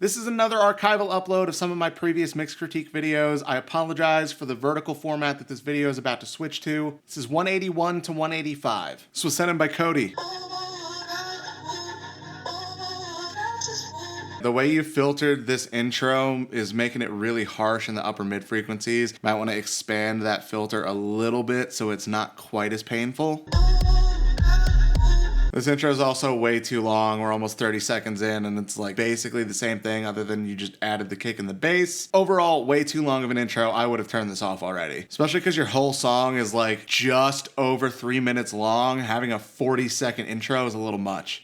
This is another archival upload of some of my previous mix critique videos. I apologize for the vertical format that this video is about to switch to. This is 181 to 185. This was sent in by Cody. The way you filtered this intro is making it really harsh in the upper mid frequencies. Might want to expand that filter a little bit so it's not quite as painful. This intro is also way too long. We're almost 30 seconds in and it's like basically the same thing other than you just added the kick and the bass. Overall, way too long of an intro. I would have turned this off already. Especially because your whole song is like just over 3 minutes long. Having a 40-second intro is a little much.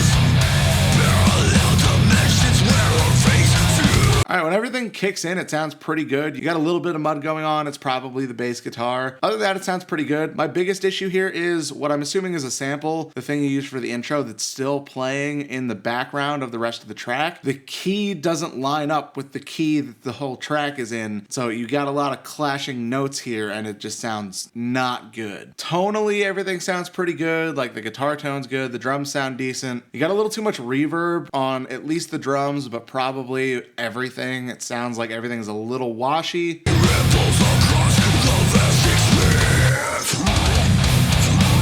All right, when everything kicks in, it sounds pretty good. You got a little bit of mud going on. It's probably the bass guitar. Other than that, it sounds pretty good. My biggest issue here is what I'm assuming is a sample, the thing you use for the intro that's still playing in the background of the rest of the track. The key doesn't line up with the key that the whole track is in. So you got a lot of clashing notes here and it just sounds not good. Tonally, everything sounds pretty good. Like the guitar tone's good. The drums sound decent. You got a little too much reverb on at least the drums, but probably everything. It sounds like everything's a little washy.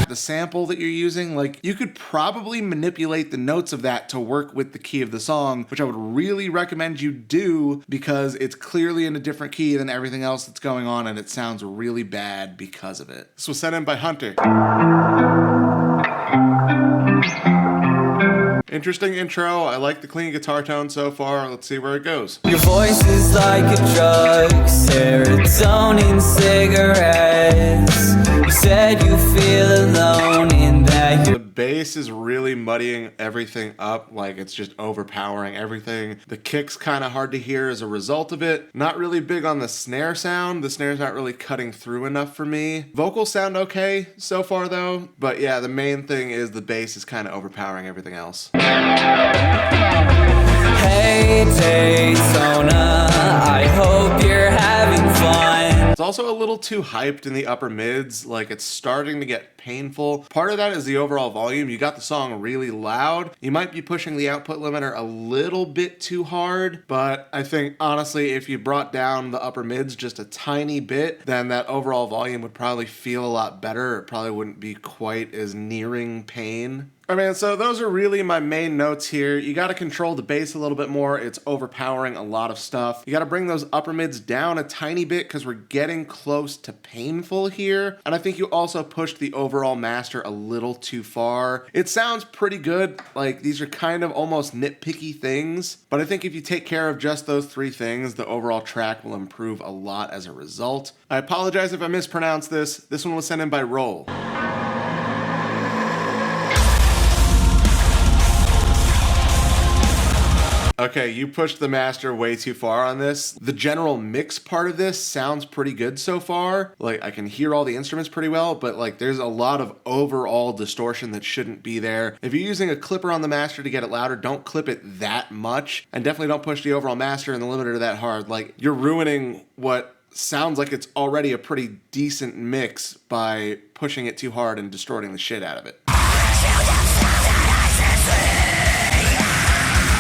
The sample that you're using, like you could probably manipulate the notes of that to work with the key of the song, which I would really recommend you do because it's clearly in a different key than everything else that's going on and it sounds really bad because of it. This was sent in by Hunter. Interesting intro. I like the clean guitar tone so far. Let's see where it goes. Your voice is like a drug, serotonin cigarettes. You said you feel alone in that. The bass is really muddying everything up, like it's just overpowering everything. The kick's kind of hard to hear as a result of it. Not really big on the snare sound. The snare's not really cutting through enough for me. Vocals sound okay so far though, but yeah, the main thing is the bass is kind of overpowering everything else. Hey Daytona, I hope you're having fun. It's also a little too hyped in the upper mids, like it's starting to get painful. Part of that is the overall volume. You got the song really loud. You might be pushing the output limiter a little bit too hard, but I think honestly, if you brought down the upper mids just a tiny bit, then that overall volume would probably feel a lot better. It probably wouldn't be quite as nearing pain. I mean, so those are really my main notes here. You got to control the bass a little bit more. It's overpowering a lot of stuff. You got to bring those upper mids down a tiny bit because we're getting close to painful here. And I think you also pushed the overall master a little too far. It sounds pretty good. Like these are kind of almost nitpicky things, but I think if you take care of just those three things, the overall track will improve a lot as a result. I apologize if I mispronounced this. This one was sent in by Roll. Okay, you pushed the master way too far on this. The general mix part of this sounds pretty good so far. Like I can hear all the instruments pretty well, but like there's a lot of overall distortion that shouldn't be there. If you're using a clipper on the master to get it louder, don't clip it that much. And definitely don't push the overall master and the limiter that hard. Like you're ruining what sounds like it's already a pretty decent mix by pushing it too hard and distorting the shit out of it.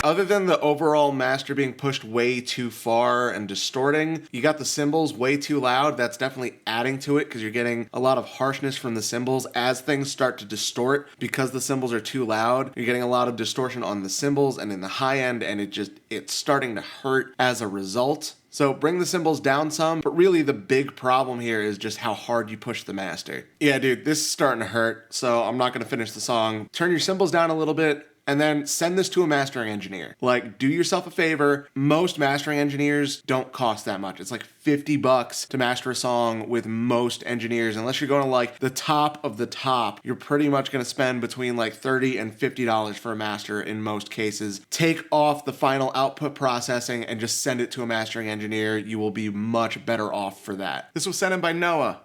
Other than the overall master being pushed way too far and distorting, you got the cymbals way too loud. That's definitely adding to it because you're getting a lot of harshness from the cymbals as things start to distort. Because the cymbals are too loud, you're getting a lot of distortion on the cymbals and in the high end, and it's starting to hurt as a result. So bring the cymbals down some, but really the big problem here is just how hard you push the master. Yeah, dude, this is starting to hurt, so I'm not gonna finish the song. Turn your cymbals down a little bit, and then send this to a mastering engineer. Like, do yourself a favor. Most mastering engineers don't cost that much. It's like $50 to master a song with most engineers. Unless you're going to like the top of the top, you're pretty much going to spend between like $30 and $50 for a master in most cases. Take off the final output processing and just send it to a mastering engineer. You will be much better off for that. This was sent in by Noah.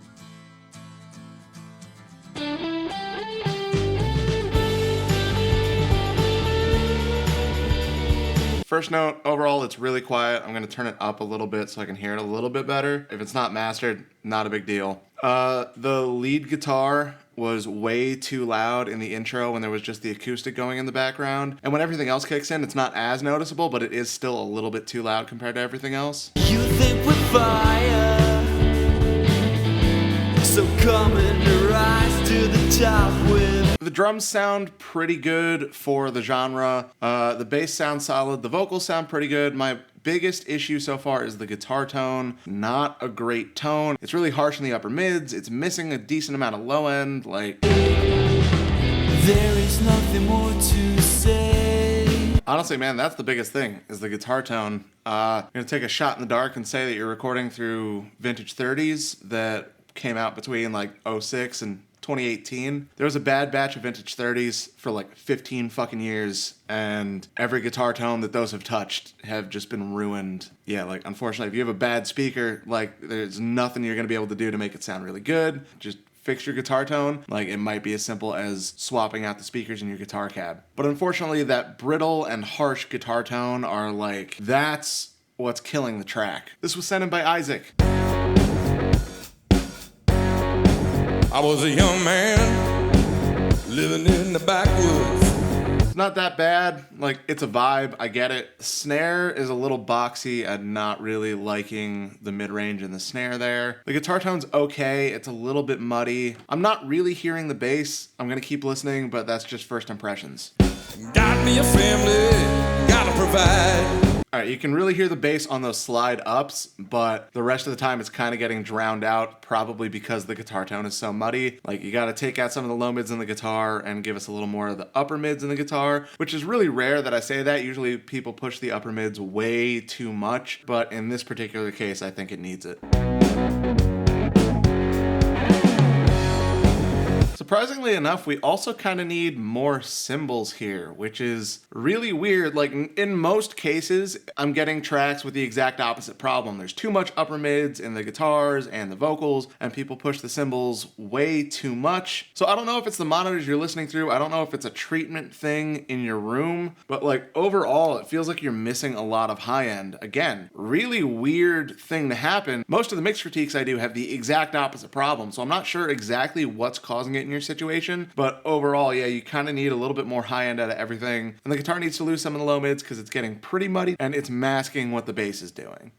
First note, overall, it's really quiet. I'm gonna turn it up a little bit so I can hear it a little bit better. If it's not mastered, not a big deal. The lead guitar was way too loud in the intro when there was just the acoustic going in the background. And when everything else kicks in, it's not as noticeable, but it is still a little bit too loud compared to everything else. You think we're fire, so come and rise to the top with. The drums sound pretty good for the genre. The bass sounds solid. The vocals sound pretty good. My biggest issue so far is the guitar tone. Not a great tone. It's really harsh in the upper mids. It's missing a decent amount of low end. Like, There is nothing more to say. honestly, man, that's the biggest thing, is the guitar tone. I'm gonna take a shot in the dark and say that you're recording through vintage 30s that came out between like 06 and 2018. There was a bad batch of vintage 30s for like 15 fucking years, and every guitar tone that those have touched have just been ruined. Yeah, like, unfortunately, if you have a bad speaker, like, there's nothing you're gonna be able to do to make it sound really good. Just fix your guitar tone. Like, it might be as simple as swapping out the speakers in your guitar cab. But unfortunately, that brittle and harsh guitar tone are like, that's what's killing the track. This was sent in by Isaac. I was a young man living in the backwoods. It's not that bad. Like, it's a vibe. I get it. The snare is a little boxy. I'm not really liking the mid-range and the snare there. The guitar tone's okay. It's a little bit muddy. I'm not really hearing the bass. I'm gonna keep listening, but that's just first impressions. Got me a family, gotta provide. All right, you can really hear the bass on those slide ups, but the rest of the time it's kind of getting drowned out, probably because the guitar tone is so muddy. Like, you got to take out some of the low mids in the guitar and give us a little more of the upper mids in the guitar, which is really rare that I say that. Usually people push the upper mids way too much, but in this particular case, I think it needs it. Surprisingly enough, we also kind of need more cymbals here, which is really weird. Like, in most cases, I'm getting tracks with the exact opposite problem. There's too much upper mids in the guitars and the vocals, and people push the cymbals way too much. So I don't know if it's the monitors you're listening through. I don't know if it's a treatment thing in your room, but like, overall, it feels like you're missing a lot of high end. Again, really weird thing to happen. Most of the mix critiques I do have the exact opposite problem, so I'm not sure exactly what's causing it in your situation, but overall, yeah, you kind of need a little bit more high end out of everything, and the guitar needs to lose some of the low mids because it's getting pretty muddy and it's masking what the bass is doing.